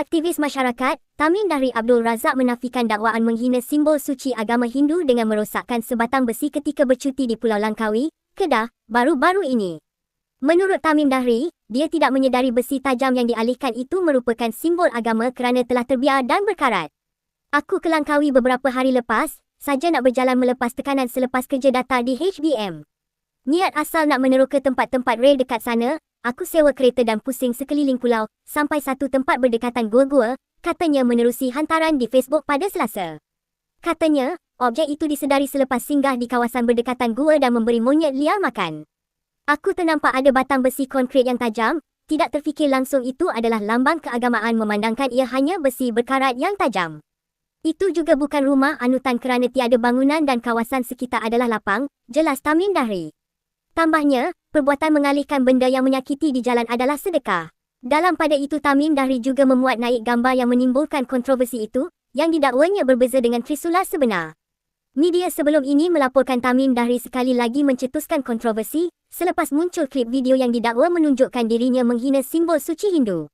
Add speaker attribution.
Speaker 1: Aktivis masyarakat, Tamim Dahri Abdul Razak menafikan dakwaan menghina simbol suci agama Hindu dengan merosakkan sebatang besi ketika bercuti di Pulau Langkawi, Kedah, baru-baru ini. Menurut Tamim Dahri, dia tidak menyedari besi tajam yang dialihkan itu merupakan simbol agama kerana telah terbiar dan berkarat. Aku ke Langkawi beberapa hari lepas, saja nak berjalan melepas tekanan selepas kerja datar di HBM. Niat asal nak meneroka tempat-tempat rel dekat sana, aku sewa kereta dan pusing sekeliling pulau, sampai satu tempat berdekatan gua-gua, katanya menerusi hantaran di Facebook pada Selasa. Katanya, objek itu disedari selepas singgah di kawasan berdekatan gua dan memberi monyet liar makan. Aku ternampak ada batang besi konkrit yang tajam, tidak terfikir langsung itu adalah lambang keagamaan memandangkan ia hanya besi berkarat yang tajam. Itu juga bukan rumah anutan kerana tiada bangunan dan kawasan sekitar adalah lapang, jelas Tamim Dahri. Tambahnya, perbuatan mengalihkan benda yang menyakiti di jalan adalah sedekah. Dalam pada itu Tamim Dahri juga memuat naik gambar yang menimbulkan kontroversi itu, yang didakwanya berbeza dengan Trisula sebenar. Media sebelum ini melaporkan Tamim Dahri sekali lagi mencetuskan kontroversi, selepas muncul klip video yang didakwa menunjukkan dirinya menghina simbol suci Hindu.